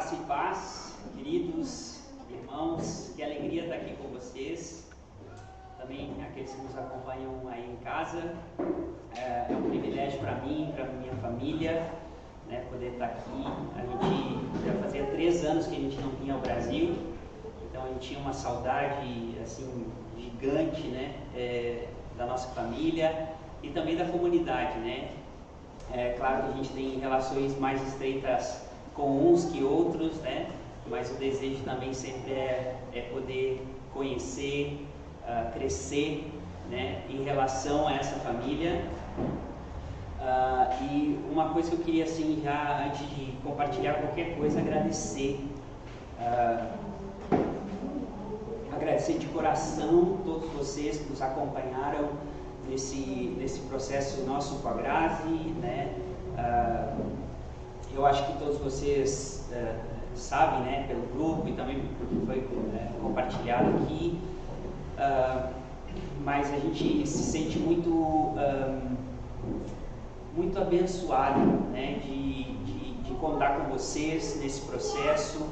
Graça e paz, queridos irmãos, que alegria estar aqui com vocês. Também aqueles que nos acompanham aí em casa. É um privilégio para mim, para minha família, né, poder estar aqui. A gente já fazia 3 anos que a gente não vinha ao Brasil, então a gente tinha uma saudade assim gigante, né, da nossa família e também da comunidade, né. É claro que a gente tem relações mais estreitas com uns que outros, né? Mas o desejo também sempre é poder conhecer, crescer, né? Em relação a essa família. E uma coisa que eu queria, assim, já antes de compartilhar qualquer coisa, agradecer. Agradecer de coração todos vocês que nos acompanharam nesse processo nosso com a Grazi, né? Eu acho que todos vocês sabem, né, pelo grupo e também porque foi compartilhado aqui, mas a gente se sente muito abençoado, né, de contar com vocês nesse processo.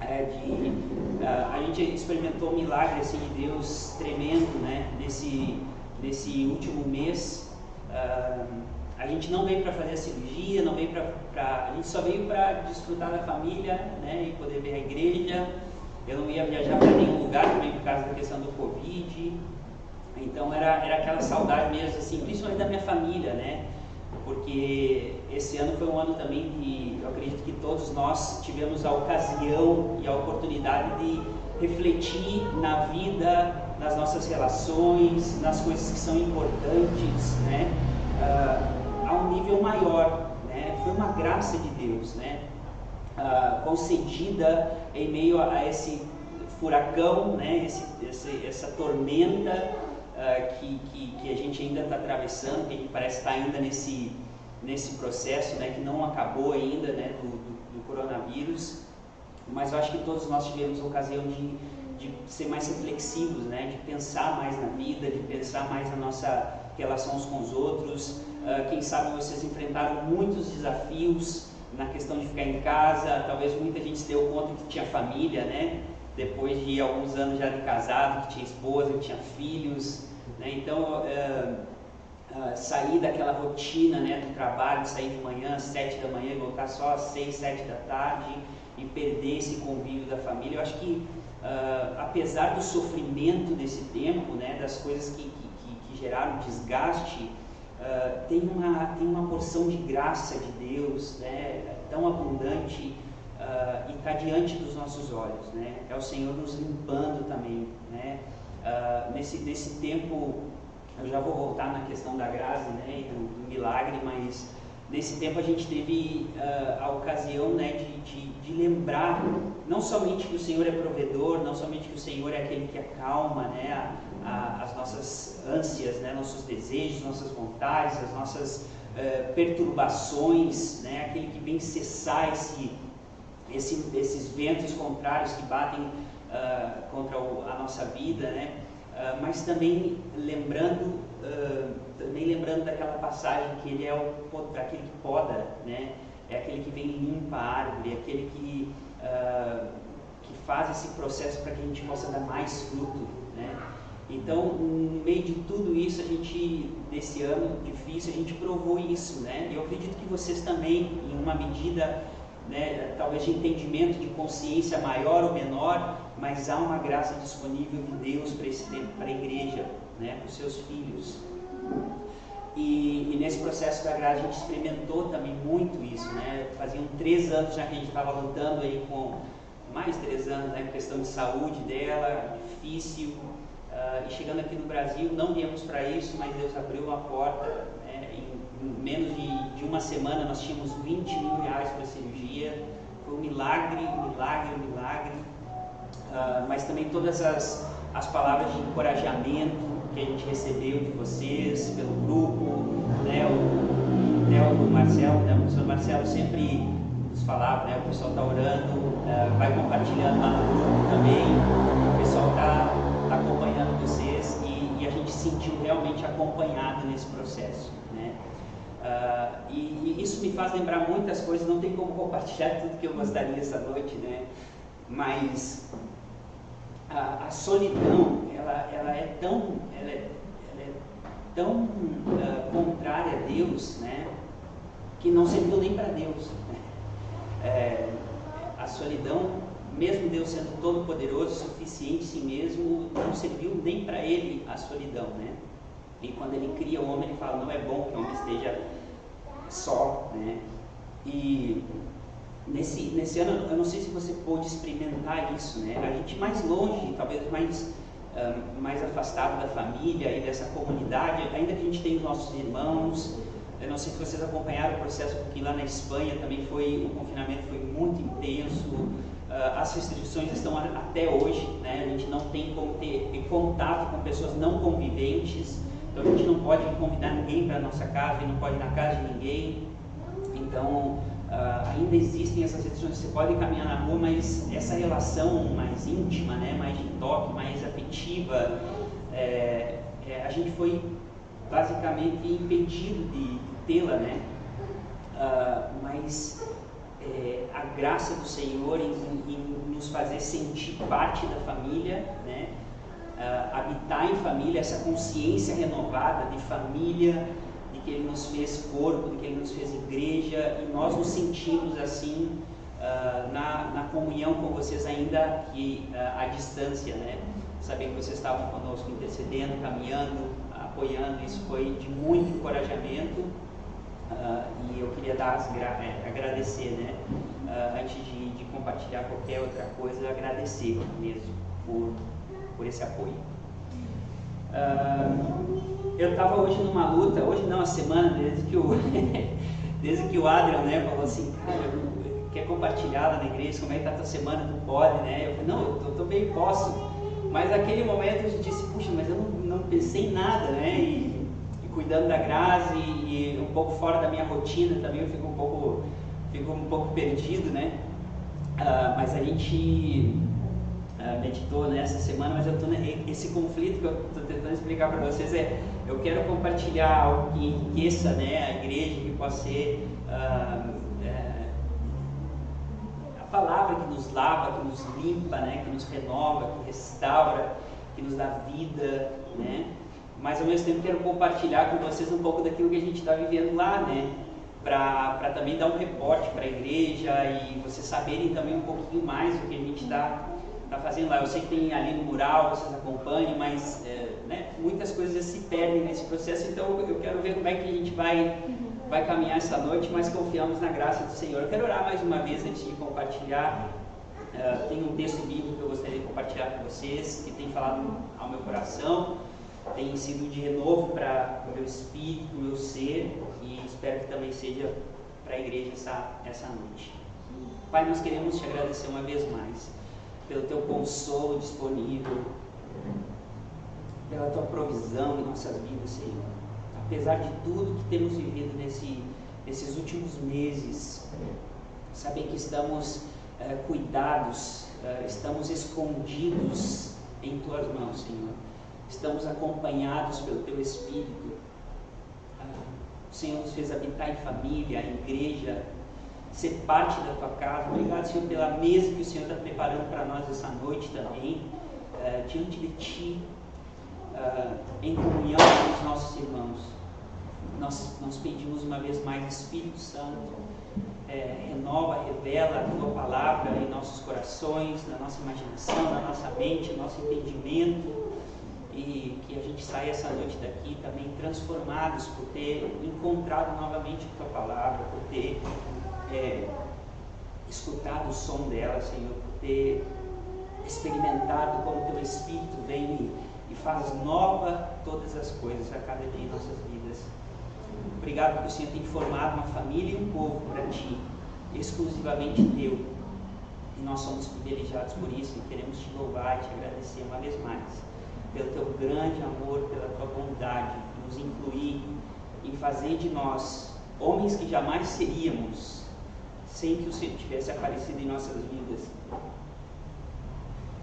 A gente experimentou um milagre assim, de Deus tremendo, né, nesse último mês. A gente não veio para fazer a cirurgia, não veio a gente só veio para desfrutar da família, né, e poder ver a igreja. Eu não ia viajar para nenhum lugar também por causa da questão do Covid. Então era aquela saudade mesmo, assim, principalmente da minha família, né, porque esse ano foi um ano também que eu acredito que todos nós tivemos a ocasião e a oportunidade de refletir na vida, nas nossas relações, nas coisas que são importantes, né, a um nível maior, né? Foi uma graça de Deus, né? Concedida em meio a esse furacão, né? Essa tormenta que a gente ainda está atravessando, que a gente parece estar ainda nesse processo, né? Que não acabou ainda, né? Do coronavírus, mas eu acho que todos nós tivemos a ocasião de ser mais reflexivos, né? De pensar mais na vida, de pensar mais na nossa relação uns com os outros. Quem sabe vocês enfrentaram muitos desafios na questão de ficar em casa. Talvez muita gente se deu conta que tinha família, né? Depois de alguns anos já de casado, que tinha esposa, que tinha filhos, né? Então sair daquela rotina, né, do trabalho, sair de manhã às 7 da manhã e voltar só às 6, 7 da tarde e perder esse convívio da família. Eu acho que apesar do sofrimento desse tempo, né, das coisas que geraram desgaste, tem uma porção de graça de Deus, né, tão abundante, e está diante dos nossos olhos, né? É o Senhor nos limpando também, né? Nesse tempo, eu já vou voltar na questão da Grazi, né, e do milagre, mas nesse tempo a gente teve a ocasião, né, de lembrar não somente que o Senhor é provedor, não somente que o Senhor é aquele que acalma, né, as nossas ânsias, né, nossos desejos, nossas vontades, as nossas perturbações, né, aquele que vem cessar esses ventos contrários que batem contra a nossa vida, né, mas também lembrando daquela passagem que ele é aquele que poda, né, é aquele que vem e limpa a árvore, é aquele que faz esse processo para que a gente possa dar mais fruto, né. Então, no meio de tudo isso, nesse ano difícil, a gente provou isso, né? E eu acredito que vocês também, em uma medida, né, talvez de entendimento, de consciência maior ou menor, mas há uma graça disponível de Deus para esse tempo, para a igreja, né, para os seus filhos. E nesse processo da graça a gente experimentou também muito isso, né? Faziam 3 anos já que a gente estava lutando aí com mais 3 anos, né, questão de saúde dela, difícil. E chegando aqui no Brasil, não viemos para isso, mas Deus abriu uma porta, né? Em menos de uma semana nós tínhamos R$20 mil para a cirurgia. Foi um milagre. Mas também todas as palavras de encorajamento que a gente recebeu de vocês, pelo grupo, né? O Marcelo, né? O professor Marcelo sempre nos falava, né? O pessoal está orando, vai compartilhando lá no grupo também, o pessoal está acompanhando vocês e a gente se sentiu realmente acompanhado nesse processo, né? E isso me faz lembrar muitas coisas, não tem como compartilhar tudo que eu gostaria essa noite, né? Mas a solidão, ela é tão contrária a Deus, né? Que não serviu nem para Deus, né? A solidão, mesmo Deus sendo todo poderoso, suficiente em si mesmo, não serviu nem para ele a solidão, né? E quando ele cria o homem, ele fala, não é bom que o homem esteja só, né? E nesse ano, eu não sei se você pôde experimentar isso, né? A gente mais longe, talvez mais afastado da família e dessa comunidade, ainda que a gente tenha os nossos irmãos. Eu não sei se vocês acompanharam o processo, porque lá na Espanha também o confinamento foi muito intenso, as restrições estão até hoje, né? A gente não tem como ter contato com pessoas não conviventes, então a gente não pode convidar ninguém para a nossa casa e não pode ir na casa de ninguém. Então ainda existem essas restrições, você pode caminhar na rua, mas essa relação mais íntima, né? Mais de toque, mais afetiva, a gente foi basicamente impedido de tê-la, né? Mas a graça do Senhor em nos fazer sentir parte da família, né? Habitar em família, essa consciência renovada de família, de que Ele nos fez corpo, de que Ele nos fez igreja, e nós nos sentimos assim na comunhão com vocês, ainda que à distância, né? Sabendo que vocês estavam conosco intercedendo, caminhando, apoiando, isso foi de muito encorajamento, e eu queria agradecer, né? Antes de compartilhar qualquer outra coisa, agradecer mesmo por esse apoio. Eu estava hoje numa luta, hoje não, a semana, desde que o Adrian, né, falou assim, cara, quer compartilhar lá na igreja, como é que está a tua semana, tu pode, né? Eu falei, não, eu também posso. Mas naquele momento eu disse, puxa, mas eu não pensei em nada, né? E cuidando da Grazi e um pouco fora da minha rotina também, eu fico um pouco perdido, né? Mas a gente meditou nessa semana, mas eu estou esse conflito que eu estou tentando explicar para vocês eu quero compartilhar algo que enriqueça, né, a igreja, que possa ser a palavra que nos lava, que nos limpa, né, que nos renova, que restaura, que nos dá vida, né? Mas ao mesmo tempo quero compartilhar com vocês um pouco daquilo que a gente está vivendo lá, né? Para também dar um reporte para a igreja e vocês saberem também um pouquinho mais do que a gente está fazendo lá. Eu sei que tem ali no mural, vocês acompanham, mas né, muitas coisas se perdem nesse processo, então eu quero ver como é que a gente vai caminhar essa noite, mas confiamos na graça do Senhor. Eu quero orar mais uma vez antes de compartilhar. Tem um texto bíblico que eu gostaria de compartilhar com vocês, que tem falado ao meu coração, tem sido de renovo para o meu espírito, para o meu ser, e espero que também seja para a igreja essa noite. Pai, nós queremos te agradecer uma vez mais pelo teu consolo disponível, pela tua provisão em nossas vidas, Senhor. Apesar de tudo que temos vivido nesses últimos meses, saber que estamos cuidados, estamos escondidos em tuas mãos, Senhor. Estamos acompanhados pelo teu Espírito. O Senhor nos fez habitar em família, em igreja, ser parte da tua casa. Obrigado, Senhor, pela mesa que o Senhor está preparando para nós essa noite também, diante de Ti, em comunhão com os nossos irmãos. Nós pedimos uma vez mais, Espírito Santo, renova, revela a tua palavra em nossos corações, na nossa imaginação, na nossa mente, no nosso entendimento, e que a gente saia essa noite daqui também transformados por ter encontrado novamente a tua palavra, por ter escutado o som dela, Senhor, por ter experimentado como o teu Espírito vem e faz nova todas as coisas a cada dia em nossas vidas. Obrigado porque o Senhor tem formado uma família e um povo para Ti, exclusivamente Teu, e nós somos privilegiados por isso e queremos Te louvar e Te agradecer uma vez mais pelo Teu grande amor, pela Tua bondade, nos incluir em fazer de nós homens que jamais seríamos sem que o Senhor tivesse aparecido em nossas vidas,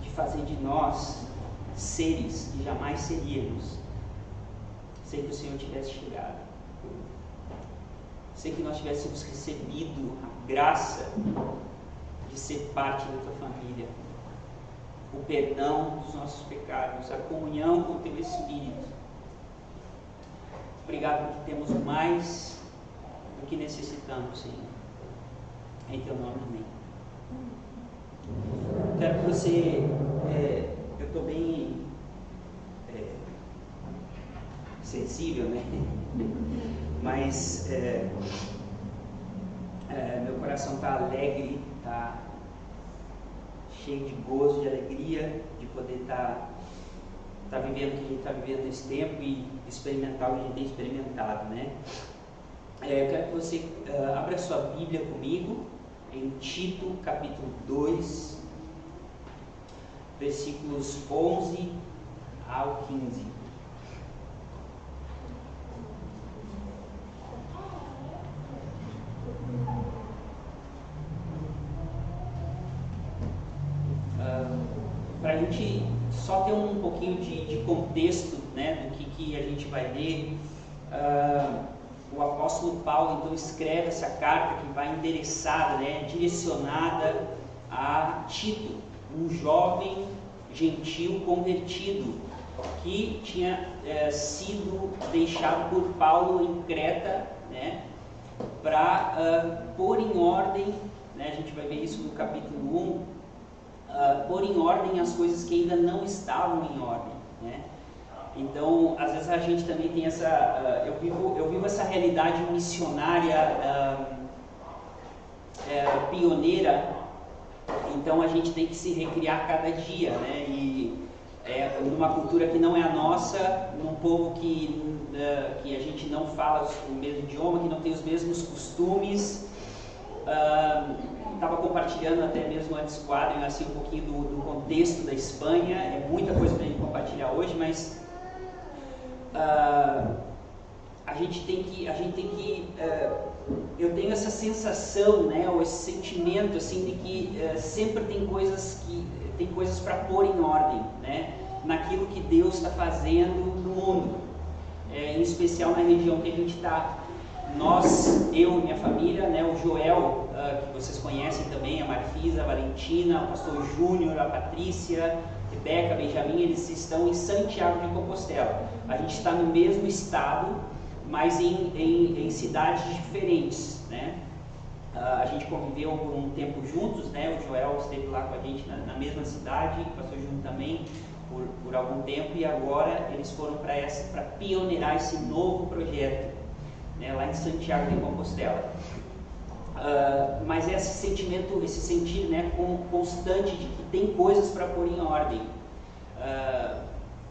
de fazer de nós seres que jamais seríamos sem que o Senhor tivesse chegado. sem que nós tivéssemos recebido a graça de ser parte da tua família, o perdão dos nossos pecados, a comunhão com o teu Espírito. Obrigado porque temos mais do que necessitamos, Senhor. Em teu nome, amém. Quero que você, eu estou bem sensível, né? Mas meu coração está alegre, está cheio de gozo, de alegria, de poder estar vivendo o que a gente está vivendo nesse tempo e experimentar o que a gente tem experimentado, né? Eu quero que você abra sua Bíblia comigo em Tito, capítulo 2, versículos 11 ao 15. Para a gente só ter um pouquinho de contexto, né, do que a gente vai ler, o apóstolo Paulo então escreve essa carta que vai endereçada, né, direcionada a Tito, um jovem gentil convertido que tinha sido deixado por Paulo em Creta, né, para pôr em ordem, né, a gente vai ver isso no capítulo 1, pôr em ordem as coisas que ainda não estavam em ordem, né? Então, às vezes a gente também tem essa, eu vivo essa realidade missionária pioneira. Então a gente tem que se recriar cada dia, né? E numa cultura que não é a nossa, num povo que a gente não fala o mesmo idioma, que não tem os mesmos costumes. Estava compartilhando até mesmo antes do quadro, assim, um pouquinho do contexto da Espanha. É muita coisa para a gente compartilhar hoje, mas a gente tem que eu tenho essa sensação, né, ou esse sentimento assim de que sempre tem coisas para pôr em ordem, né, naquilo que Deus está fazendo no mundo, em especial na região que a gente está. Eu e minha família, né, o Joel, que vocês conhecem também, a Marfisa, a Valentina, o pastor Júnior, a Patrícia, Rebeca, Benjamin, eles estão em Santiago de Compostela. A gente está no mesmo estado, mas em cidades diferentes, né? A gente conviveu por um tempo juntos, né? O Joel esteve lá com a gente na mesma cidade, o pastor Júnior também por algum tempo, e agora eles foram para pioneirar esse novo projeto, né, lá em Santiago de Compostela. Mas esse sentir, né, constante de que tem coisas para pôr em ordem.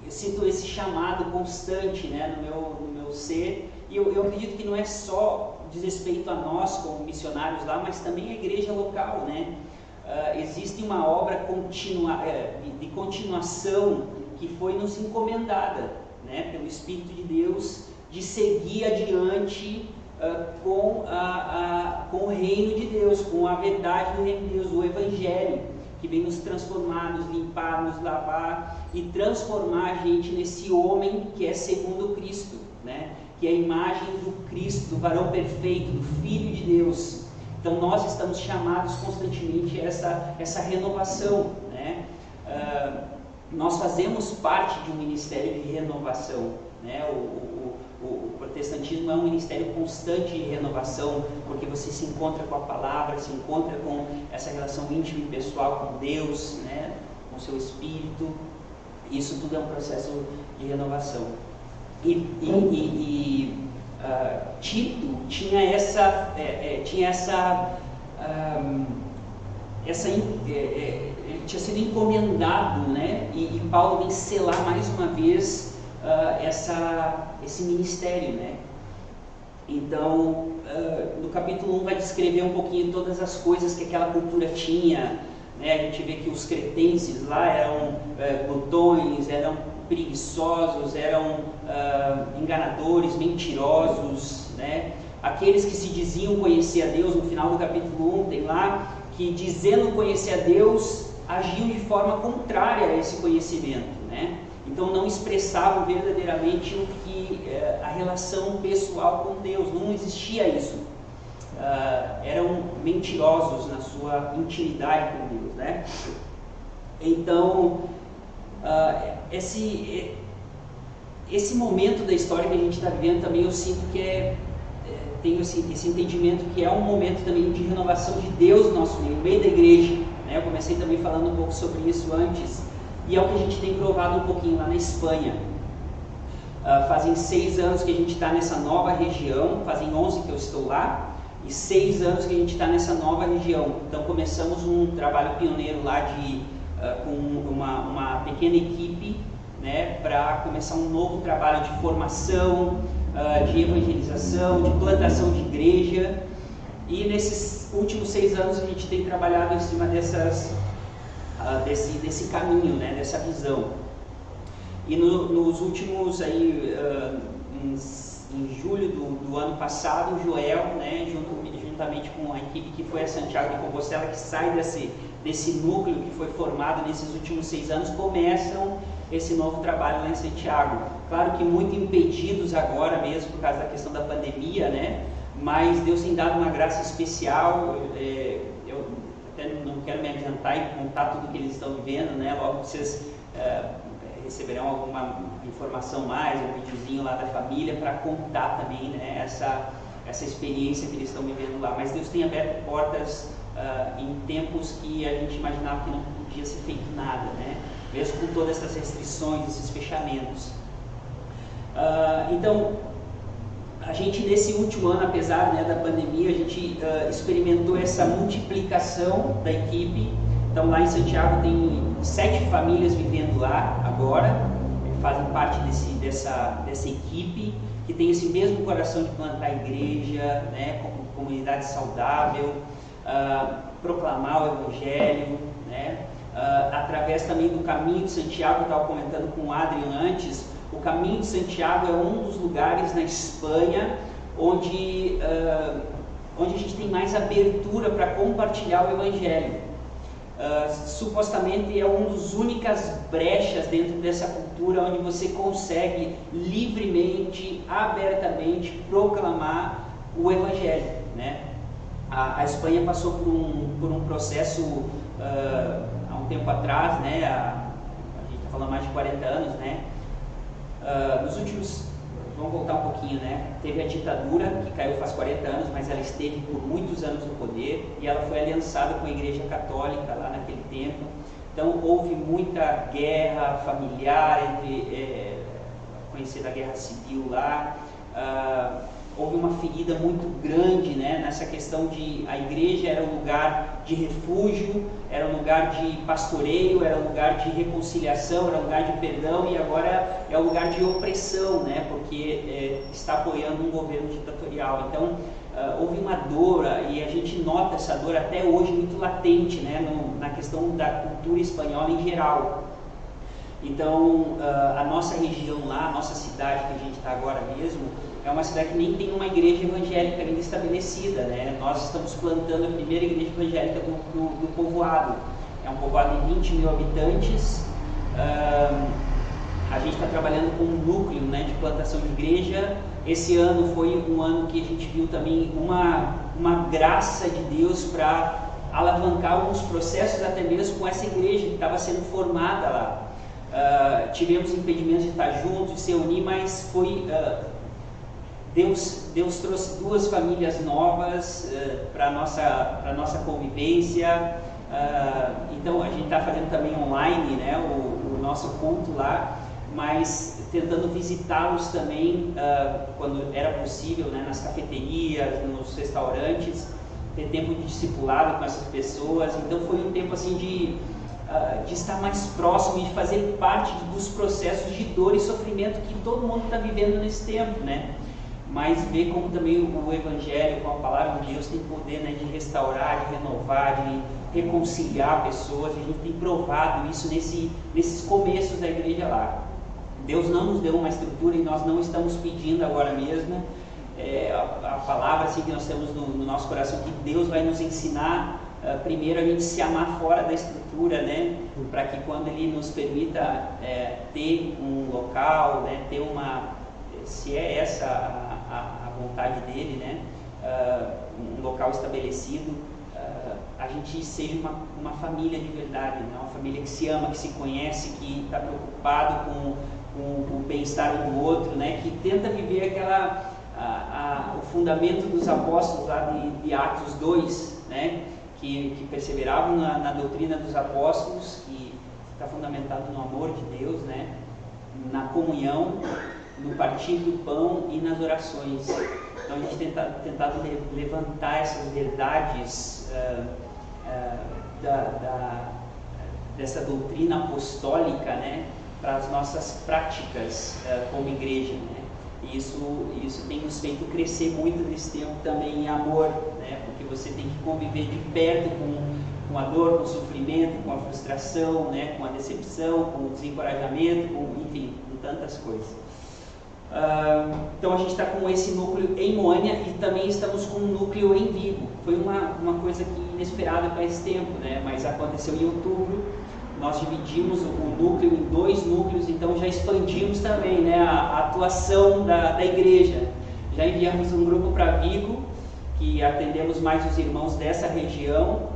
Eu sinto esse chamado constante, né, no meu ser, e eu acredito que não é só diz respeito a nós como missionários lá, mas também a igreja local, né? Existe uma obra de continuação que foi nos encomendada, né, pelo Espírito de Deus, de seguir adiante com o reino de Deus, com a verdade do reino de Deus, o Evangelho, que vem nos transformar, nos limpar, nos lavar e transformar a gente nesse homem que é segundo Cristo, né? Que é a imagem do Cristo, do varão perfeito, do Filho de Deus. Então nós estamos chamados constantemente a essa renovação, né? Nós fazemos parte de um ministério de renovação, né? O protestantismo é um ministério constante de renovação, porque você se encontra com a palavra, se encontra com essa relação íntima e pessoal com Deus, né? Com o seu Espírito. Isso tudo é um processo de renovação. Tito tinha ele tinha sido encomendado, né? E Paulo vem selar mais uma vez esse ministério, né? Então, no capítulo 1 vai descrever um pouquinho todas as coisas que aquela cultura tinha, né? A gente vê que os cretenses lá eram glutões, eram preguiçosos, eram enganadores, mentirosos, né? Aqueles que se diziam conhecer a Deus, no final do capítulo 1 tem lá que, dizendo conhecer a Deus, agiam de forma contrária a esse conhecimento, né? Então não expressavam verdadeiramente a relação pessoal com Deus, não existia isso, eram mentirosos na sua intimidade com Deus, né? Então, esse momento da história que a gente está vivendo também, eu sinto que tenho esse entendimento que é um momento também de renovação de Deus no nosso meio, no meio da igreja, né? Eu comecei também falando um pouco sobre isso antes, e é o que a gente tem provado um pouquinho lá na Espanha. Fazem 6 anos que a gente está nessa nova região, fazem 11 que eu estou lá, e 6 anos que a gente está nessa nova região. Então começamos um trabalho pioneiro lá com uma pequena equipe, né, para começar um novo trabalho de formação, de evangelização, de plantação de igreja. E nesses últimos 6 anos a gente tem trabalhado em cima desse caminho, né, dessa visão. E nos últimos aí, em julho do ano passado, o Joel, né, juntamente com a equipe que foi a Santiago de Compostela, que sai desse núcleo que foi formado nesses últimos 6 anos, começam esse novo trabalho lá em Santiago. Claro que muito impedidos agora mesmo por causa da questão da pandemia, né? Mas Deus tem dado uma graça especial. Eu até não quero me adiantar e contar tudo que eles estão vivendo, né? Logo vocês receberão alguma informação mais, um videozinho lá da família para contar também, né, essa experiência que eles estão vivendo lá. Mas Deus tem aberto portas em tempos que a gente imaginava que não podia ser feito nada, né? Mesmo com todas essas restrições, esses fechamentos. Então, a gente nesse último ano, apesar, né, da pandemia, a gente experimentou essa multiplicação da equipe. Então lá em Santiago tem 7 famílias vivendo lá agora, fazem parte dessa equipe, que tem esse mesmo coração de plantar igreja, né, comunidade saudável, proclamar o Evangelho, né, através também do Caminho de Santiago. Eu estava comentando com o Adrian antes, o Caminho de Santiago é um dos lugares na Espanha onde a gente tem mais abertura para compartilhar o Evangelho. Supostamente é uma das únicas brechas dentro dessa cultura onde você consegue livremente, abertamente proclamar o Evangelho, né? A Espanha passou por um processo há um tempo atrás, né? A gente está falando mais de 40 anos, né? Nos últimos, vamos voltar um pouquinho, né? Teve a ditadura, que caiu faz 40 anos, mas ela esteve por muitos anos no poder, e ela foi aliançada com a Igreja Católica lá naquele tempo. Então houve muita guerra familiar, conhecida a Guerra Civil lá. Houve uma ferida muito grande, né, nessa questão de a igreja era um lugar de refúgio, era um lugar de pastoreio, era um lugar de reconciliação, era um lugar de perdão, e agora é um lugar de opressão, né, porque está apoiando um governo ditatorial. Então houve uma dor, e a gente nota essa dor até hoje muito latente, né, na questão da cultura espanhola em geral. Então a nossa região lá, a nossa cidade que a gente está agora mesmo, é uma cidade que nem tem uma igreja evangélica ainda estabelecida, né? Nós estamos plantando a primeira igreja evangélica do povoado. É um povoado de 20 mil habitantes. A gente está trabalhando com um núcleo, né, de plantação de igreja. Esse ano foi um ano que a gente viu também uma graça de Deus para alavancar alguns processos, até mesmo com essa igreja que estava sendo formada lá. Tivemos impedimentos de estar juntos, de se unir, mas foi... Deus trouxe 2 famílias novas para a nossa convivência. Então a gente está fazendo também online, né, o nosso culto lá, mas tentando visitá-los também quando era possível, né, nas cafeterias, nos restaurantes, ter tempo de discipulado com essas pessoas. Então foi um tempo assim de estar mais próximo e de fazer parte dos processos de dor e sofrimento que todo mundo está vivendo nesse tempo, né? Mas ver como também o Evangelho, com a palavra de Deus, tem poder, né, de restaurar, de renovar, de reconciliar pessoas. A gente tem provado isso nesses começos da igreja lá. Deus não nos deu uma estrutura e nós não estamos pedindo agora mesmo. A palavra assim, que nós temos no nosso coração, que Deus vai nos ensinar primeiro a gente se amar fora da estrutura, né, para que quando Ele nos permita ter um local, né, ter se é essa a vontade dele, né, um local estabelecido, a gente seja uma família de verdade, né? Uma família que se ama, que se conhece, que está preocupado com o bem-estar um do outro, né? Que tenta viver o fundamento dos apóstolos lá de Atos 2, né? Que perseveravam na doutrina dos apóstolos, que está fundamentado no amor de Deus, né? Na comunhão, no partir do pão e nas orações. Então a gente tem tentado levantar essas verdades dessa doutrina apostólica, né, para as nossas práticas como igreja, né? E isso tem nos feito crescer muito nesse tempo também em amor, né? Porque você tem que conviver de perto com a dor, com o sofrimento, com a frustração, né? Com a decepção, com o desencorajamento, enfim, com tantas coisas. Então a gente está com esse núcleo em Moânia e também estamos com um núcleo em Vigo. Foi uma coisa inesperada para esse tempo, né? Mas aconteceu em outubro. Nós dividimos o núcleo em 2 núcleos, então já expandimos também, né, a atuação da igreja. Já enviamos um grupo para Vigo, que atendemos mais os irmãos dessa região.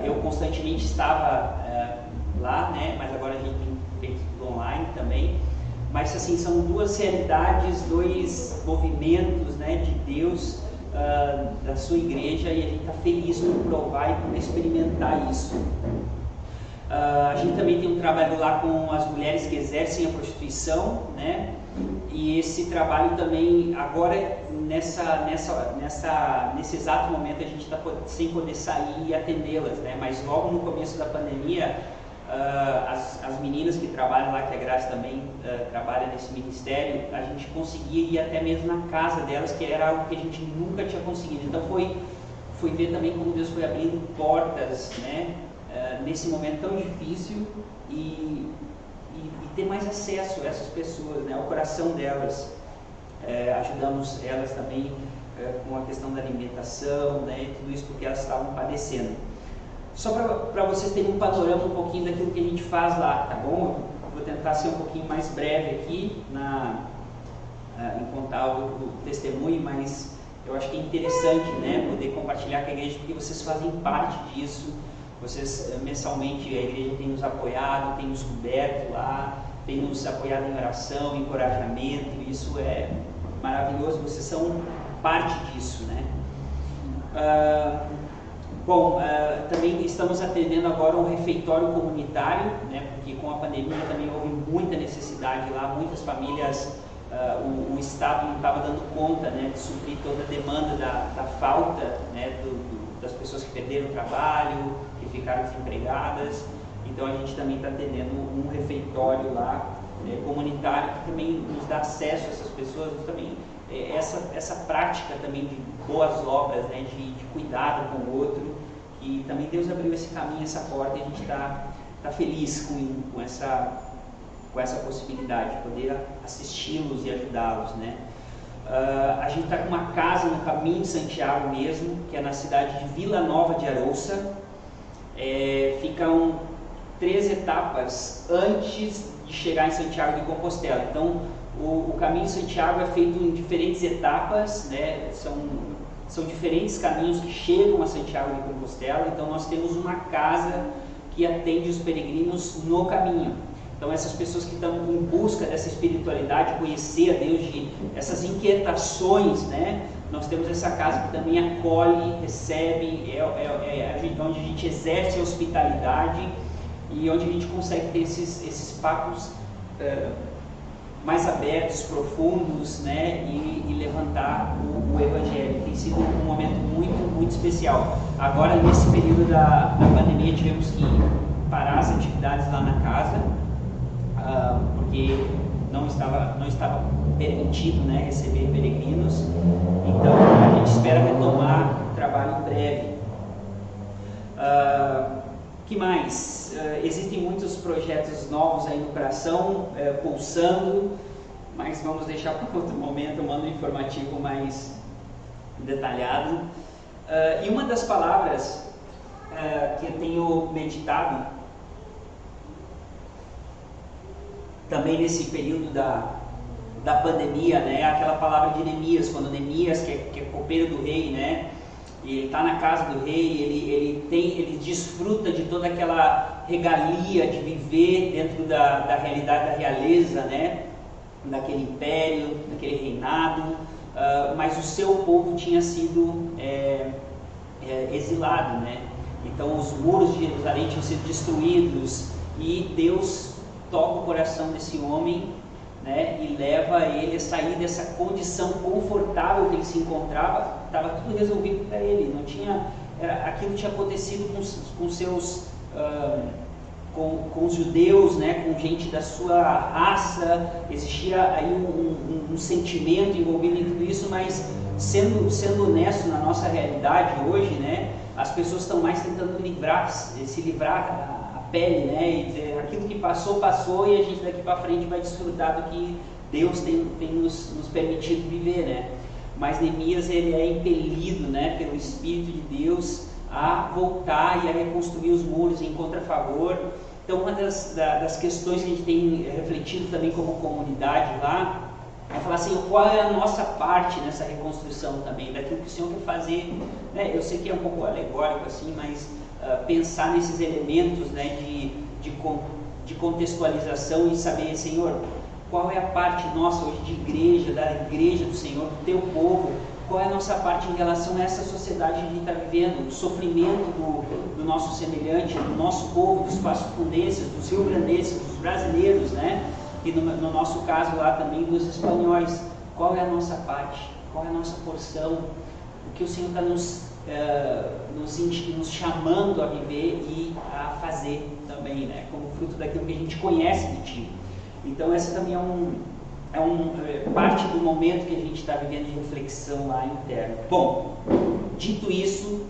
Eu constantemente estava lá, né, mas agora a gente tem feito tudo online também. Mas assim, são 2 realidades, 2 movimentos, né, de Deus, da sua igreja, e a gente está feliz por provar e por experimentar isso. A gente também tem um trabalho lá com as mulheres que exercem a prostituição, né? E esse trabalho também, agora, nesse exato momento, a gente está sem poder sair e atendê-las, né? Mas logo no começo da pandemia, as meninas que trabalham lá, que a Graça também trabalha nesse ministério, a gente conseguia ir até mesmo na casa delas, que era algo que a gente nunca tinha conseguido. Então foi ver também como Deus foi abrindo portas, né? Nesse momento tão difícil e ter mais acesso a essas pessoas, né, ao coração delas. Ajudamos elas também com a questão da alimentação, né, e tudo isso porque elas estavam padecendo. Só para vocês terem um panorama um pouquinho daquilo que a gente faz lá, tá bom? Eu vou tentar ser um pouquinho mais breve aqui em contar o testemunho, mas eu acho que é interessante, né, poder compartilhar com a igreja, porque vocês fazem parte disso. Vocês, mensalmente, a igreja tem nos apoiado, tem nos coberto lá, tem nos apoiado em oração, em encorajamento. Isso é maravilhoso, vocês são parte disso, né? Também estamos atendendo agora um refeitório comunitário, né? Porque com a pandemia também houve muita necessidade lá, muitas famílias, o Estado não estava dando conta, né, de suprir toda a demanda da falta, né, das pessoas que perderam o trabalho, que ficaram desempregadas. Então a gente também está atendendo um refeitório lá, comunitário, que também nos dá acesso a essas pessoas, também essa prática também de boas obras, né, de cuidado com o outro, e também Deus abriu esse caminho, essa porta, e a gente está feliz com essa possibilidade de poder assisti-los e ajudá-los, né? A gente está com uma casa no caminho de Santiago mesmo, que é na cidade de Vila Nova de Arousa. Ficam 3 etapas antes de chegar em Santiago de Compostela. Então, o caminho de Santiago é feito em diferentes etapas, né? São diferentes caminhos que chegam a Santiago de Compostela. Então, nós temos uma casa que atende os peregrinos no caminho. Então, essas pessoas que estão em busca dessa espiritualidade, conhecer a Deus, essas inquietações, né? Nós temos essa casa que também acolhe, recebe, onde a gente exerce a hospitalidade e onde a gente consegue ter esses papos mais abertos, profundos, né? E levantar o Evangelho. Tem sido um momento muito, muito especial. Agora, nesse período da pandemia, tivemos que parar as atividades lá na casa, porque não estava permitido, né, receber peregrinos. Então a gente espera retomar o trabalho em breve. Que mais? Existem muitos projetos novos aí no coração, pulsando, mas vamos deixar para outro momento. Eu mando um informativo mais detalhado. E uma das palavras que eu tenho meditado também nesse período da pandemia, né? Aquela palavra de Neemias, quando Neemias, que é copeiro do rei, né? E ele está na casa do rei, ele desfruta de toda aquela regalia de viver dentro da realidade da realeza, né? Daquele império, daquele reinado, mas o seu povo tinha sido exilado, né? Então os muros de Jerusalém tinham sido destruídos e Deus toca o coração desse homem, né, e leva ele a sair dessa condição confortável que ele se encontrava. Estava tudo resolvido para ele, não tinha, aquilo tinha acontecido com os judeus, né, com gente da sua raça, existia aí um sentimento envolvido em tudo isso, mas sendo honesto na nossa realidade hoje, né, as pessoas estão mais tentando se livrar a pele, né, e dizer, aquilo que passou e a gente daqui para frente vai desfrutar do que Deus tem nos permitido viver, né. Mas Neemias, ele é impelido, né, pelo Espírito de Deus a voltar e a reconstruir os muros em contrafavor. Então uma das questões que a gente tem refletido também como comunidade lá é falar assim, qual é a nossa parte nessa reconstrução também, daquilo que o Senhor quer fazer, né? Eu sei que é um pouco alegórico assim, mas pensar nesses elementos, né, de contextualização e saber, Senhor, qual é a parte nossa hoje de igreja, da igreja do Senhor, do teu povo, qual é a nossa parte em relação a essa sociedade que a gente está vivendo, o sofrimento do nosso semelhante, do nosso povo, dos passo-fundenses, dos rio-grandenses, dos brasileiros, né? E no nosso caso lá também dos espanhóis. Qual é a nossa parte? Qual é a nossa porção? O que o Senhor está nos chamando a viver e a fazer também, né? Como fruto daquilo que a gente conhece de Ti. Então essa também é parte do momento que a gente está vivendo de reflexão lá interna. Bom, dito isso,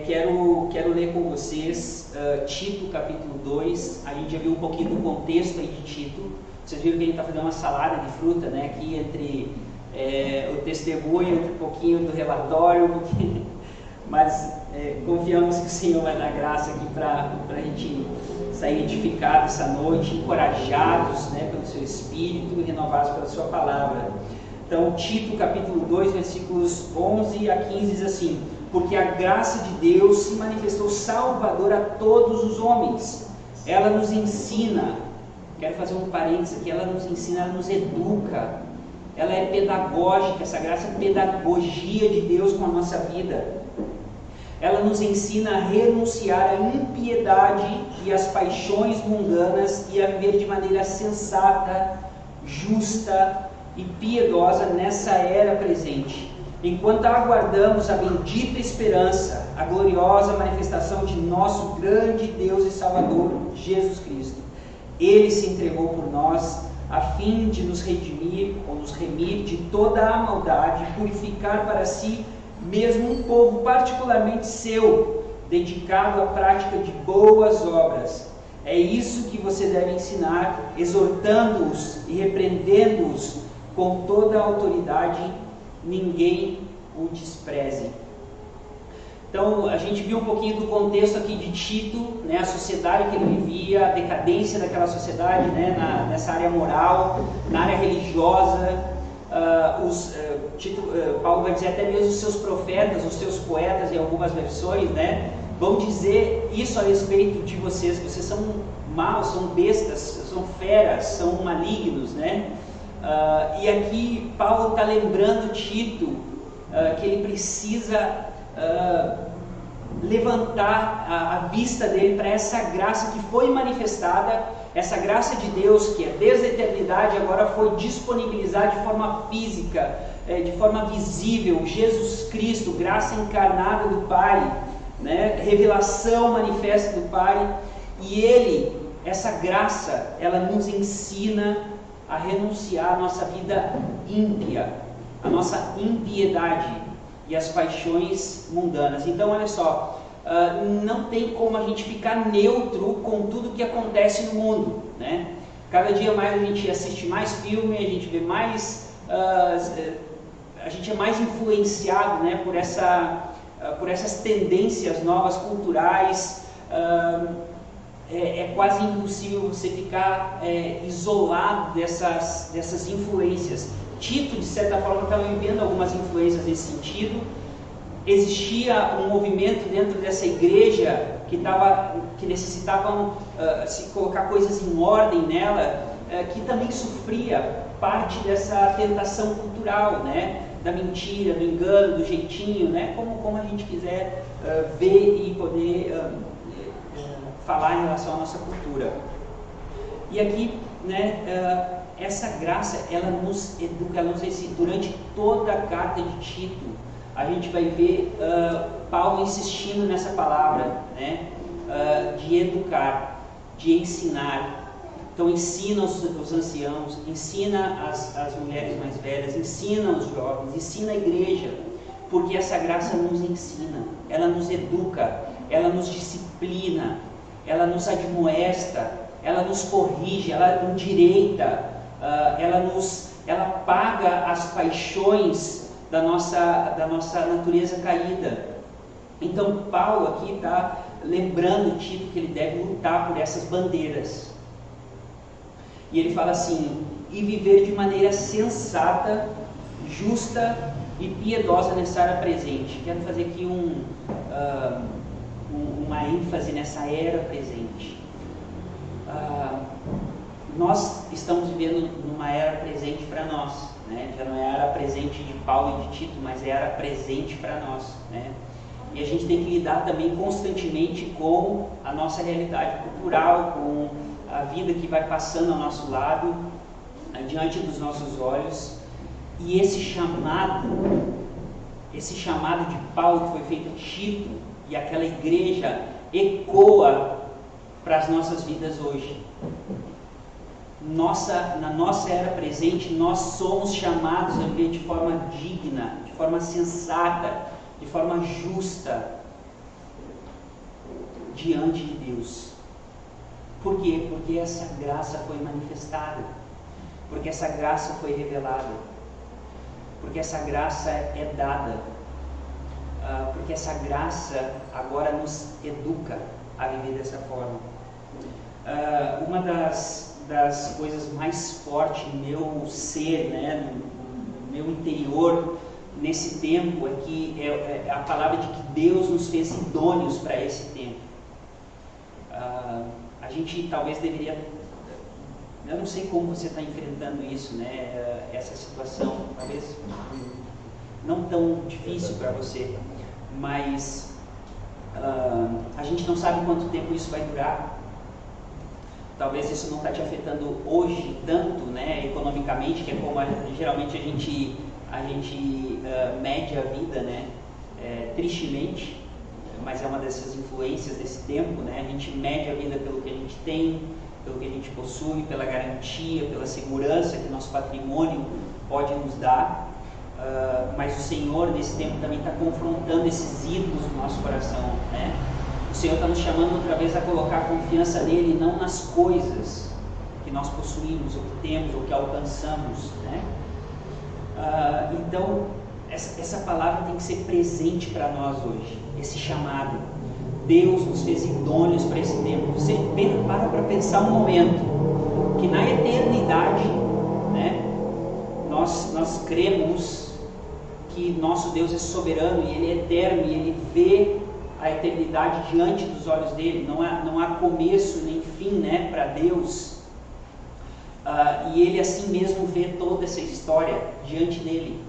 quero ler com vocês Tito capítulo 2. A gente já viu um pouquinho do contexto aí de Tito. Vocês viram que a gente está fazendo uma salada de fruta, né? Aqui entre o testemunho, entre um pouquinho do relatório, mas confiamos que o Senhor vai dar graça aqui para a gente sair edificados essa noite, encorajados, né, pelo seu Espírito e renovados pela sua palavra. Então, Tito capítulo 2, versículos 11 a 15 diz assim: porque a graça de Deus se manifestou salvadora a todos os homens. Ela nos ensina, quero fazer um parênteses aqui, ela nos ensina, ela nos educa, ela é pedagógica, essa graça é pedagogia de Deus com a nossa vida. Ela nos ensina a renunciar à impiedade e às paixões mundanas e a viver de maneira sensata, justa e piedosa nessa era presente, enquanto aguardamos a bendita esperança, a gloriosa manifestação de nosso grande Deus e Salvador, Jesus Cristo. Ele se entregou por nós, a fim de nos redimir ou nos remir de toda a maldade, purificar para si mesmo um povo particularmente seu, dedicado à prática de boas obras. É isso que você deve ensinar, exortando-os e repreendendo-os com toda a autoridade. Ninguém o despreze. Então a gente viu um pouquinho do contexto aqui de Tito, né, a sociedade que ele vivia, a decadência daquela sociedade, né, nessa área moral, na área religiosa. Paulo vai dizer até mesmo os seus profetas, os seus poetas em algumas versões, né, vão dizer isso a respeito de vocês, que vocês são maus, são bestas, são feras, são malignos, né? E aqui Paulo está lembrando Tito que ele precisa levantar a vista dele para essa graça que foi manifestada, essa graça de Deus que é desde a eternidade agora foi disponibilizada de forma física, de forma visível, Jesus Cristo, graça encarnada do Pai, né? Revelação manifesta do Pai, e Ele, essa graça, ela nos ensina a renunciar à nossa vida ímpia, a nossa impiedade e as paixões mundanas. Então olha só, não tem como a gente ficar neutro com tudo que acontece no mundo, né? Cada dia mais a gente assiste mais filme, a gente vê mais, a gente é mais influenciado, né, por essas tendências novas culturais. é quase impossível você ficar isolado dessas influências. Tito, de certa forma, estava vivendo algumas influências nesse sentido. Existia um movimento dentro dessa igreja que necessitavam se colocar coisas em ordem nela, que também sofria parte dessa tentação cultural, né? Da mentira, do engano, do jeitinho, né? Como a gente quiser ver e poder falar em relação à nossa cultura. E aqui, né, essa graça, ela nos educa, ela nos ensina. Durante toda a carta de Tito, a gente vai ver Paulo insistindo nessa palavra, né, de educar, de ensinar. Então ensina os anciãos, ensina as mulheres mais velhas, ensina os jovens, ensina a igreja, porque essa graça nos ensina, ela nos educa, ela nos disciplina, ela nos admoesta, ela nos corrige, ela endireita, ela paga as paixões da nossa natureza caída. Então Paulo aqui está lembrando Tito que ele deve lutar por essas bandeiras. E ele fala assim: e viver de maneira sensata, justa e piedosa nessa era presente. Quero fazer aqui uma ênfase nessa era presente. Nós estamos vivendo numa era presente para nós, né? Já não é a era presente de Paulo e de Tito, mas é a era presente para nós, né? E a gente tem que lidar também constantemente com a nossa realidade cultural, com a vida que vai passando ao nosso lado, diante dos nossos olhos. E esse chamado de Paulo que foi feito a Tito e aquela igreja ecoa para as nossas vidas hoje. Na nossa era presente, nós somos chamados a viver de forma digna, de forma sensata, de forma justa diante de Deus. Por quê? Porque essa graça foi manifestada, porque essa graça foi revelada, porque essa graça é dada, porque essa graça agora nos educa a viver dessa forma. Uma das coisas mais fortes no meu ser, né, no meu interior, nesse tempo, é que é a palavra de que Deus nos fez idôneos para esse tempo. A gente talvez deveria, eu não sei como você está enfrentando isso, né, essa situação, talvez não tão difícil para você, mas a gente não sabe quanto tempo isso vai durar. Talvez isso não está te afetando hoje tanto, né, economicamente, que é como geralmente a gente mede a vida, né, tristemente, mas é uma dessas influências desse tempo, né? A gente mede a vida pelo que a gente tem, pelo que a gente possui, pela garantia, pela segurança que nosso patrimônio pode nos dar, mas o Senhor nesse tempo também está confrontando esses ídolos no nosso coração, né? O Senhor está nos chamando outra vez a colocar a confiança nele, não nas coisas que nós possuímos, ou que temos, ou que alcançamos, né? Então essa palavra tem que ser presente para nós hoje, esse chamado. Deus nos fez idôneos para esse tempo. Você para pensar um momento que na eternidade, né, nós cremos que nosso Deus é soberano e Ele é eterno e Ele vê a eternidade diante dos olhos dele. Não há começo nem fim, né, para Deus. E Ele assim mesmo vê toda essa história diante dele.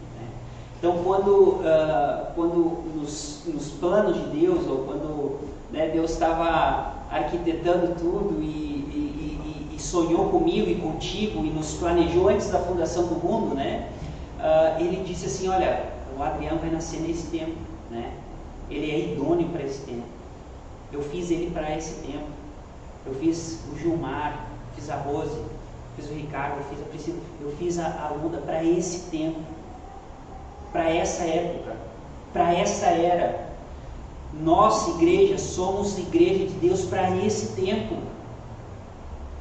Então, quando nos planos de Deus, ou quando, né, Deus estava arquitetando tudo e sonhou comigo e contigo e nos planejou antes da fundação do mundo, né, Ele disse assim: olha, o Adriano vai nascer nesse tempo, né? Ele é idôneo para esse tempo. Eu fiz ele para esse tempo. Eu fiz o Gilmar, fiz a Rose, fiz o Ricardo, eu fiz a Priscila, eu fiz a Luda para esse tempo. Para essa época, para essa era. Nós, igreja, somos igreja de Deus para esse tempo.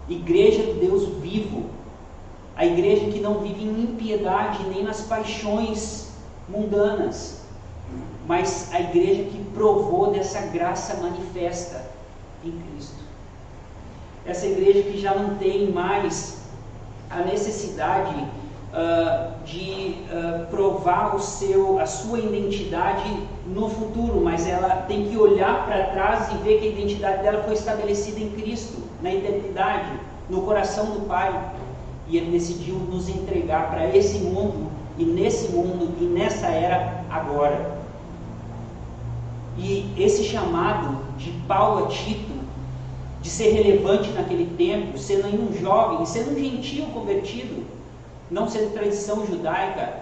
Igreja de Deus vivo. A igreja que não vive em impiedade nem nas paixões mundanas, mas a igreja que provou dessa graça manifesta em Cristo. essa igreja que já não tem mais a necessidade de provar a sua identidade no futuro, mas ela tem que olhar para trás e ver que a identidade dela foi estabelecida em Cristo, na eternidade, no coração do Pai. E Ele decidiu nos entregar para esse mundo, e nesse mundo, e nessa era, agora. E esse chamado de Paulo a Tito, de ser relevante naquele tempo, sendo ainda um jovem, sendo um gentio convertido, não sendo tradição judaica,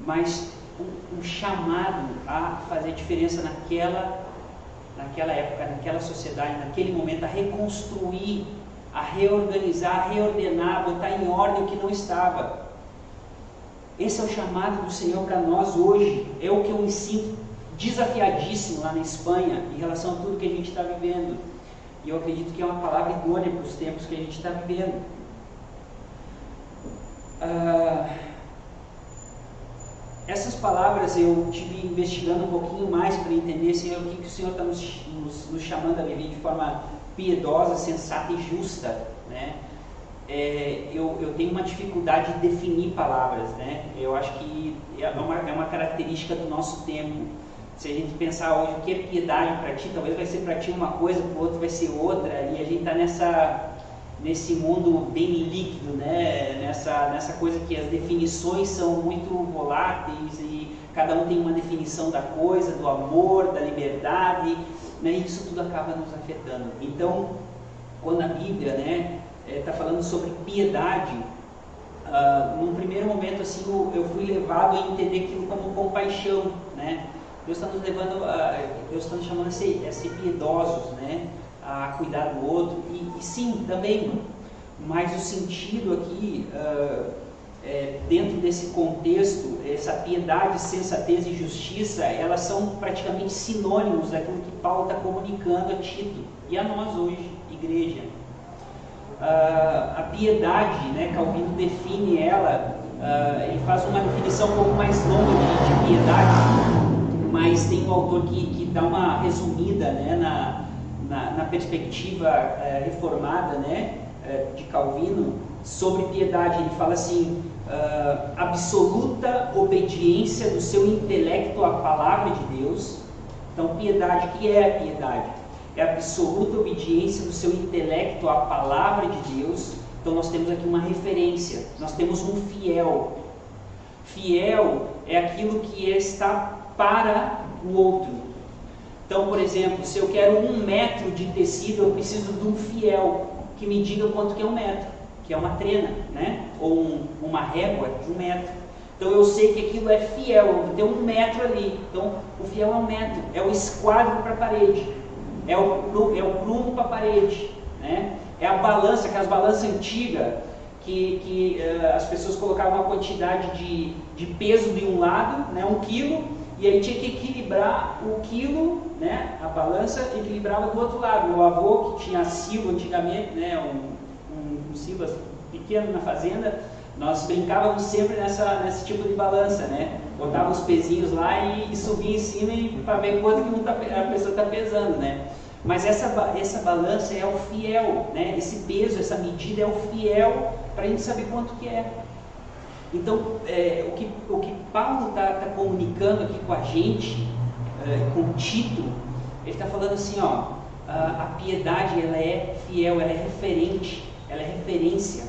mas um chamado a fazer diferença naquela época, naquela sociedade, naquele momento, a reconstruir, a reorganizar, a reordenar, a botar em ordem o que não estava. Esse é o chamado do Senhor para nós hoje. É o que eu me sinto desafiadíssimo lá na Espanha em relação a tudo que a gente está vivendo. E eu acredito que é uma palavra idônea para os tempos que a gente está vivendo. Essas palavras eu tive investigando um pouquinho mais para entender o que o Senhor está nos chamando a viver de forma piedosa, sensata e justa, né? Eu tenho uma dificuldade de definir palavras, né? Eu acho que é uma característica do nosso tempo. Se a gente pensar hoje o que é piedade para ti, talvez vai ser para ti uma coisa, para o outro vai ser outra, e a gente está nesse mundo bem líquido, né? Nessa coisa que as definições são muito voláteis e cada um tem uma definição da coisa, do amor, da liberdade, né? E isso tudo acaba nos afetando. Então, quando a Bíblia, né, está falando sobre piedade, num primeiro momento assim, eu fui levado a entender aquilo como compaixão, né? Deus está nos levando, Deus está nos chamando a ser piedosos, né? A cuidar do outro, e sim, também, mas o sentido aqui, dentro desse contexto, essa piedade, sensatez e justiça, elas são praticamente sinônimos daquilo que Paulo está comunicando a Tito e a nós hoje, igreja. A piedade, né, Calvino define ela, ele faz uma definição um pouco mais longa de piedade, mas tem um autor que dá uma resumida, né, na perspectiva reformada, né, de Calvino, sobre piedade. Ele fala assim: absoluta obediência do seu intelecto à palavra de Deus. Então, piedade, o que é a piedade? É a absoluta obediência do seu intelecto à palavra de Deus. Então nós temos aqui uma referência, nós temos um fiel. Fiel é aquilo que está para o outro. Então, por exemplo, se eu quero 1 metro de tecido, eu preciso de um fiel que me diga quanto que é 1 metro, que é uma trena, né? Ou uma régua de 1 metro. Então eu sei que aquilo é fiel, eu vou ter 1 metro ali. Então o fiel é 1 metro, é o esquadro para a parede, é o prumo para a parede, né? É a balança, aquelas balanças antigas que as pessoas colocavam uma quantidade de peso de um lado, né, 1 quilo, e aí tinha que equilibrar o quilo, né, a balança equilibrava do outro lado. Meu avô, que tinha silo antigamente, né, um silo pequeno na fazenda, nós brincávamos sempre nesse tipo de balança, né? Botava os pezinhos lá e subia em cima para ver quanto que a pessoa está pesando, né? Mas essa balança é o fiel, né? Esse peso, essa medida é o fiel para a gente saber quanto que é. Então, o que Paulo está comunicando aqui com a gente, com Tito, ele está falando assim, ó, a piedade, ela é fiel, ela é referente, ela é referência,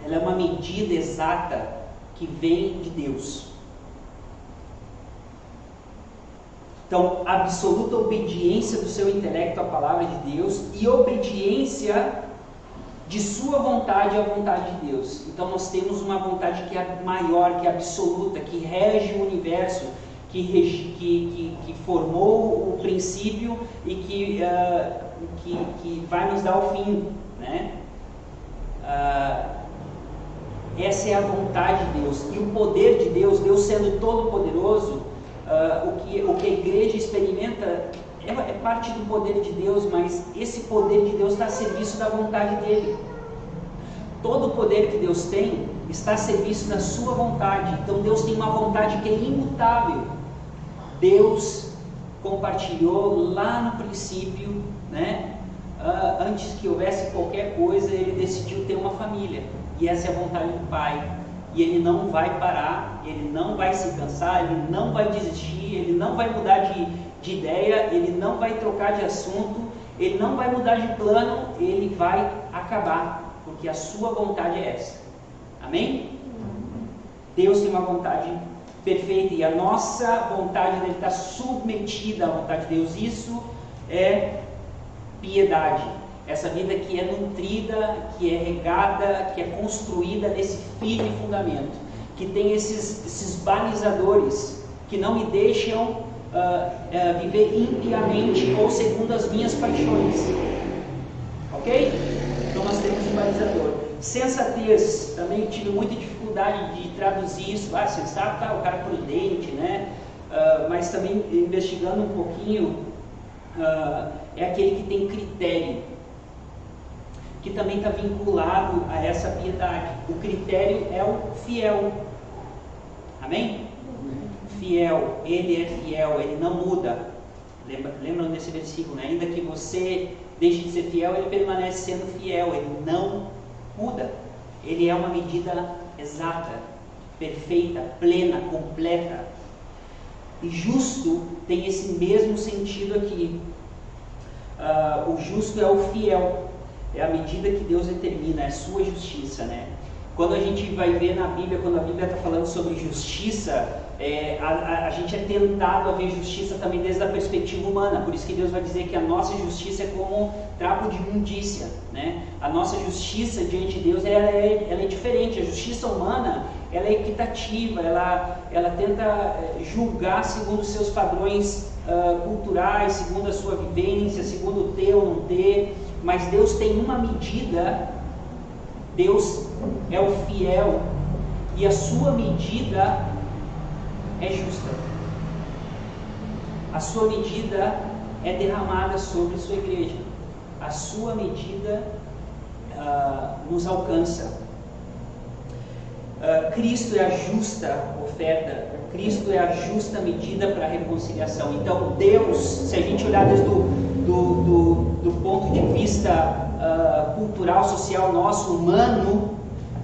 ela é uma medida exata que vem de Deus. Então, absoluta obediência do seu intelecto à palavra de Deus e obediência de sua vontade à vontade de Deus. Então, nós temos uma vontade que é maior, que é absoluta, que rege o universo, que formou o princípio e que vai nos dar o fim, né? Essa é a vontade de Deus. E o poder de Deus, Deus sendo todo-poderoso, o que a igreja experimenta é parte do poder de Deus, mas esse poder de Deus está a serviço da vontade dele. Todo o poder que Deus tem está a serviço da sua vontade. Então Deus tem uma vontade que é imutável. Deus compartilhou lá no princípio, né, antes que houvesse qualquer coisa, ele decidiu ter uma família. E essa é a vontade do Pai. E ele não vai parar, ele não vai se cansar, ele não vai desistir, ele não vai mudar de ideia, ele não vai trocar de assunto, ele não vai mudar de plano, ele vai acabar, porque a sua vontade é essa. Amém? Deus tem uma vontade perfeita e a nossa vontade deve estar submetida à vontade de Deus. Isso é piedade. Essa vida que é nutrida, que é regada, que é construída nesse firme fundamento, que tem esses balizadores que não me deixam viver impiamente ou segundo as minhas paixões. Ok? Então nós temos um balizador. Sensatez, também tive muita dificuldade de traduzir isso. Sensato, tá, o cara prudente, né? Mas também investigando um pouquinho, é aquele que tem critério, que também está vinculado a essa piedade. O critério é o fiel. Amém? Fiel, ele é fiel, ele não muda. Lembram desse versículo, né? Ainda que você deixe de ser fiel, ele permanece sendo fiel, ele não muda. Ele é uma medida exata, perfeita, plena, completa. E justo tem esse mesmo sentido aqui. O justo é o fiel. É a medida que Deus determina, é a sua justiça, né? Quando a gente vai ver na Bíblia, quando a Bíblia está falando sobre justiça, a gente é tentado a ver justiça também desde a perspectiva humana. Por isso que Deus vai dizer que a nossa justiça é como trapo de imundícia, né? A nossa justiça diante de Deus ela é diferente. A justiça humana ela é equitativa, ela tenta julgar segundo os seus padrões culturais, segundo a sua vivência, segundo ter ou não ter. Mas Deus tem uma medida, Deus é o fiel e a sua medida é justa. A sua medida é derramada sobre a sua igreja. A sua medida nos alcança. Cristo é a justa oferta, Cristo é a justa medida para a reconciliação. Então Deus, se a gente olhar desde do ponto de vista cultural, social nosso, humano,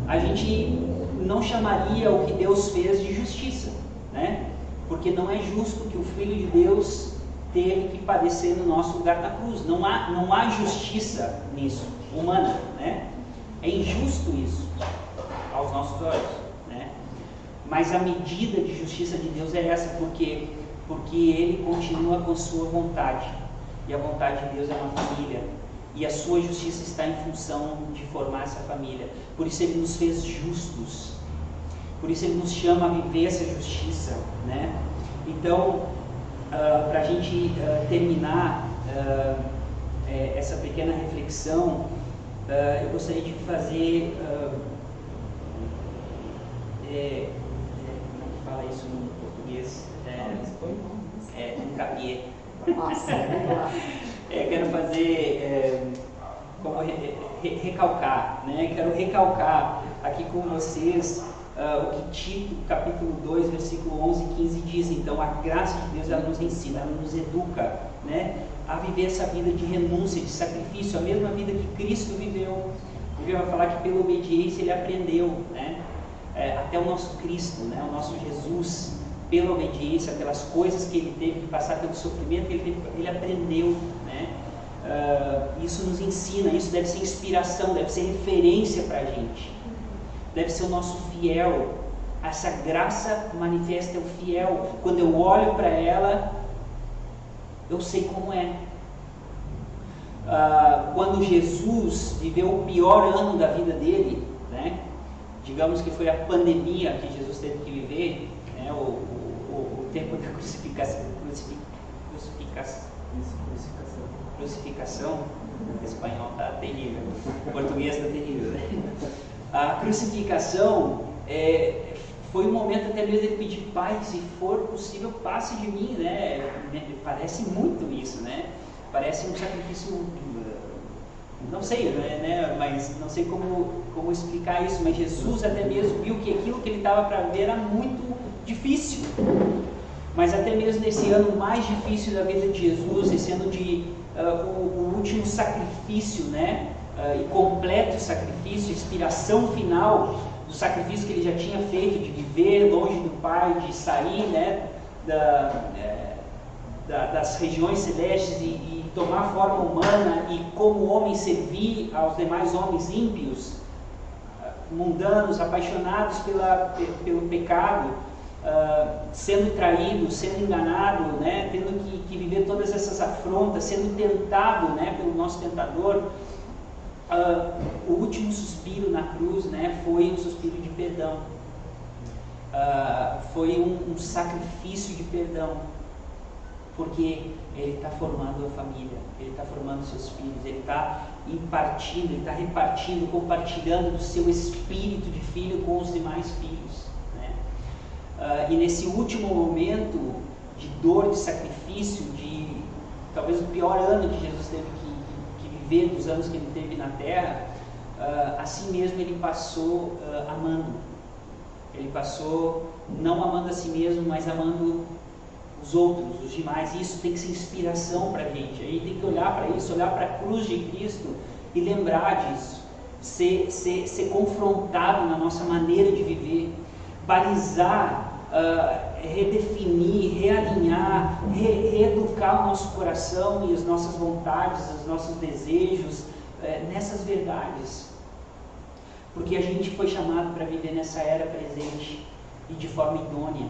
a gente não chamaria o que Deus fez de justiça, né? Porque não é justo que o Filho de Deus teve que padecer no nosso lugar na cruz. Não há justiça nisso, humana, né? É injusto isso aos nossos olhos, né? Mas a medida de justiça de Deus é essa, porque Ele continua com sua vontade. E a vontade de Deus é uma família. E a sua justiça está em função de formar essa família. Por isso Ele nos fez justos. Por isso Ele nos chama a viver essa justiça, né? Então, para a gente terminar essa pequena reflexão, eu gostaria de fazer... como é que fala isso no português? Um capiê. Quero fazer como recalcar, né? Quero recalcar aqui com vocês o que Tito, capítulo 2, versículo 11 e 15 diz. Então, a graça de Deus, ela nos ensina, ela nos educa, né? A viver essa vida de renúncia, de sacrifício, a mesma vida que Cristo viveu. Ele vai falar que pela obediência ele aprendeu, né? Até o nosso Cristo, né? O nosso Jesus, pela obediência, pelas coisas que ele teve que passar, pelo sofrimento que ele aprendeu, né? Isso nos ensina, isso deve ser inspiração, deve ser referência para a gente, deve ser o nosso fiel. Essa graça manifesta o fiel. Quando eu olho para ela, eu sei como é. Quando Jesus viveu o pior ano da vida dele, né? Digamos que foi a pandemia que Jesus teve que viver, né? O tempo da crucificação, o espanhol está terrível, o português está terrível, né? A crucificação foi um momento até mesmo de pedir: Pai, se for possível, passe de mim, né? Parece muito isso, né? Parece um sacrifício, não sei, né? Mas não sei como explicar isso, mas Jesus até mesmo viu que aquilo que ele estava para ver era muito difícil. Mas até mesmo nesse ano mais difícil da vida de Jesus, esse ano o último sacrifício, né? E completo sacrifício, inspiração final do sacrifício que ele já tinha feito, de viver longe do Pai, de sair, né, das regiões celestes e tomar forma humana e como homem servir aos demais homens ímpios, mundanos, apaixonados pelo pecado, sendo traído, sendo enganado, né, tendo que viver todas essas afrontas, sendo tentado, né, pelo nosso tentador. O último suspiro na cruz, né, foi um suspiro de perdão, foi um sacrifício de perdão, porque ele está formando a família, ele está formando seus filhos, ele está impartindo, ele está repartindo, compartilhando do seu espírito de filho com os demais filhos, né? E nesse último momento de dor, de sacrifício, de talvez o pior ano que Jesus teve que viver, dos anos que ele teve na terra, assim mesmo ele passou amando. Ele passou não amando a si mesmo, mas amando os outros, os demais. E isso tem que ser inspiração para a gente. A gente tem que olhar para isso, olhar para a cruz de Cristo e lembrar disso. Ser confrontado na nossa maneira de viver, balizar, redefinir, realinhar, reeducar o nosso coração e as nossas vontades, os nossos desejos nessas verdades, porque a gente foi chamado para viver nessa era presente e de forma idônea.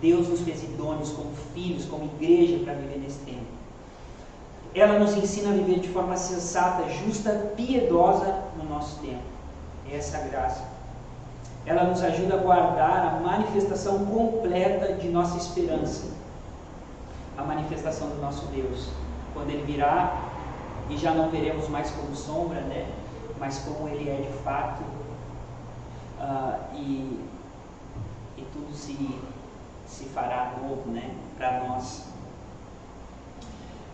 Deus nos fez idôneos como filhos, como igreja, para viver nesse tempo. Ela nos ensina a viver de forma sensata, justa, piedosa no nosso tempo. Essa graça. Ela nos ajuda a guardar a manifestação completa de nossa esperança, a manifestação do nosso Deus, quando Ele virá, e já não veremos mais como sombra, né? Mas como Ele é de fato, e tudo se fará novo, né? Para nós.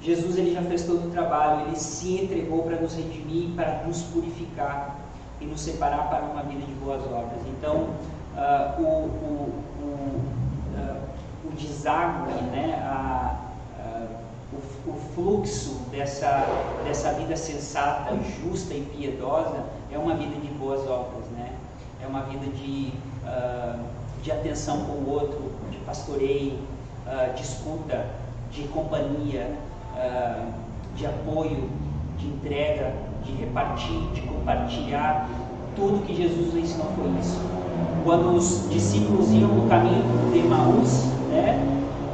Jesus, Ele já fez todo o trabalho, Ele se entregou para nos redimir, para nos purificar e nos separar para uma vida de boas obras. Então, o deságue, né, o fluxo dessa vida sensata, justa e piedosa é uma vida de boas obras, né? É uma vida de atenção com o outro, de pastoreio, de escuta, de companhia, de apoio, de entrega, de repartir, de compartilhar. Tudo que Jesus nos ensinou foi isso. Quando os discípulos iam no caminho de Emaús, né,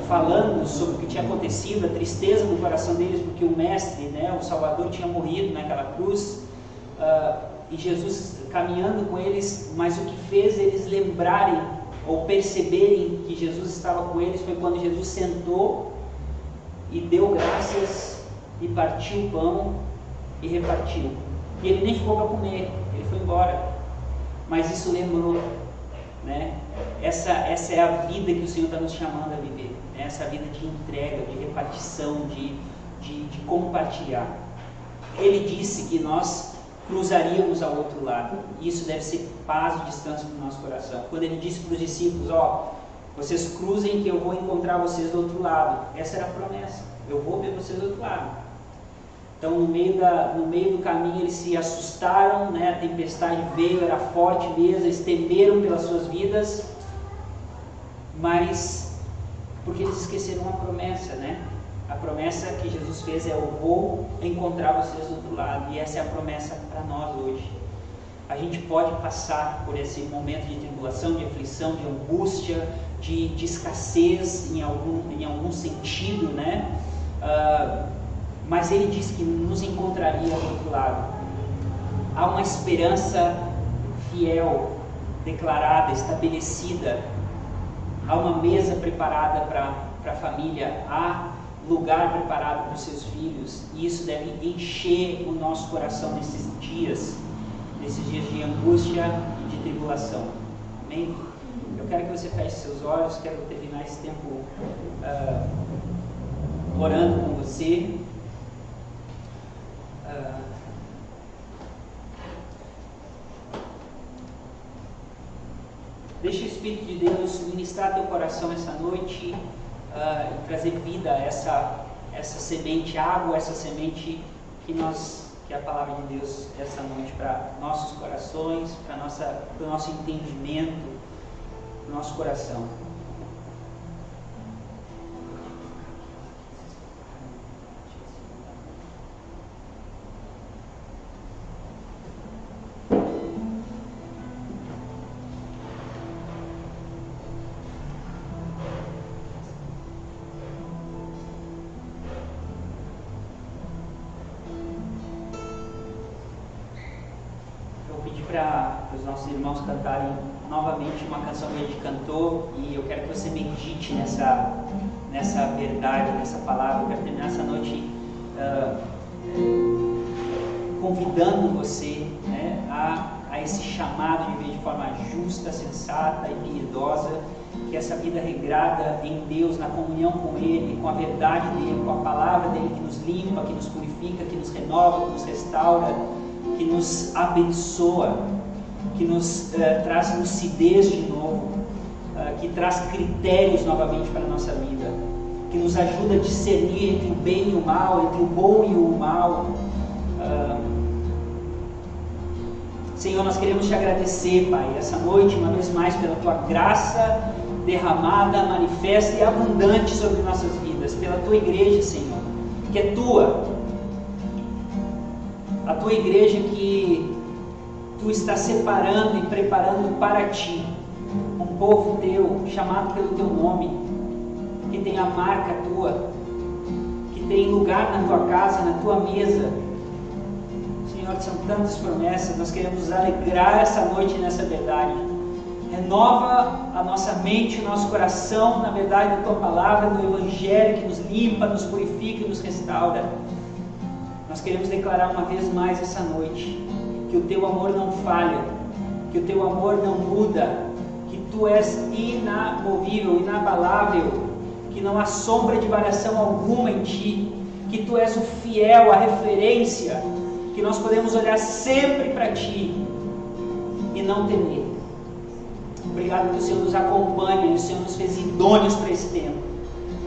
falando sobre o que tinha acontecido, a tristeza do coração deles, porque o Mestre, né, o Salvador, tinha morrido naquela cruz, e Jesus caminhando com eles, mas o que fez eles lembrarem ou perceberem que Jesus estava com eles foi quando Jesus sentou e deu graças e partiu o pão e repartiu. E ele nem ficou para comer, ele foi embora. Mas isso lembrou, né? Essa é a vida que o Senhor está nos chamando a viver, né? Essa vida de entrega, de repartição, de compartilhar. Ele disse que nós cruzaríamos ao outro lado. E isso deve ser paz e descanso para o nosso coração. Quando ele disse para os discípulos, vocês cruzem que eu vou encontrar vocês do outro lado. Essa era a promessa. Eu vou ver vocês do outro lado. Então, no meio do caminho, eles se assustaram, né? A tempestade veio, era forte mesmo, eles temeram pelas suas vidas, mas porque eles esqueceram a promessa, né? A promessa que Jesus fez é: eu vou encontrar vocês do outro lado. E essa é a promessa para nós hoje. A gente pode passar por esse momento de tribulação, de aflição, de angústia, de escassez em algum sentido, né? Mas ele disse que nos encontraria do outro lado. Há uma esperança fiel, declarada, estabelecida. Há uma mesa preparada para a família. Há lugar preparado para os seus filhos. E isso deve encher o nosso coração nesses dias de angústia e de tribulação. Amém? Eu quero que você feche seus olhos. Quero terminar esse tempo orando com você. Deixa o Espírito de Deus ministrar teu coração essa noite e trazer vida a essa semente, água, essa semente que a palavra de Deus essa noite para nossos corações, para o nosso entendimento, para o nosso coração. Para os nossos irmãos cantarem novamente uma canção que a gente cantou, e eu quero que você medite nessa verdade, nessa palavra. Eu quero terminar essa noite convidando você, né, a esse chamado de viver de forma justa, sensata e piedosa, que essa vida regrada em Deus, na comunhão com Ele, com a verdade dEle, com a palavra dEle, que nos limpa, que nos purifica, que nos renova, que nos restaura, que nos abençoa, que nos traz lucidez de novo, que traz critérios novamente para a nossa vida, que nos ajuda a discernir entre o bem e o mal, entre o bom e o mal. Senhor, nós queremos te agradecer, Pai, essa noite, uma vez mais, pela tua graça derramada, manifesta e abundante sobre nossas vidas, pela tua igreja, Senhor, que é tua. A tua igreja que tu está separando e preparando para ti, um povo teu, chamado pelo teu nome, que tem a marca tua, que tem lugar na tua casa, na tua mesa. Senhor, são tantas promessas, nós queremos nos alegrar essa noite nessa verdade. Renova a nossa mente, o nosso coração, na verdade da tua palavra, do Evangelho, que nos limpa, nos purifica e nos restaura. Nós queremos declarar uma vez mais essa noite que o teu amor não falha, que o teu amor não muda, que tu és inamovível, inabalável, que não há sombra de variação alguma em ti, que tu és o fiel, a referência, que nós podemos olhar sempre para ti e não temer. Obrigado que o Senhor nos acompanha e o Senhor nos fez idôneos para esse tempo.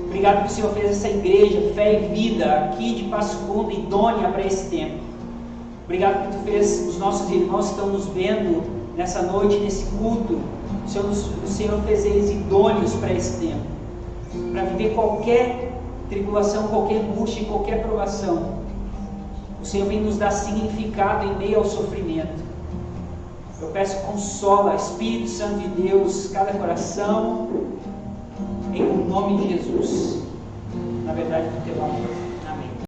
Obrigado que o Senhor fez essa igreja, Fé e Vida, aqui de Passo Fundo, idônea para esse tempo. Obrigado que tu fez os nossos irmãos que estão nos vendo nessa noite, nesse culto. O Senhor fez eles idôneos para esse tempo, para viver qualquer tribulação, qualquer angústia, qualquer provação. O Senhor vem nos dar significado em meio ao sofrimento. Eu peço, consola, Espírito Santo de Deus, cada coração, em nome de Jesus, na verdade do teu amor.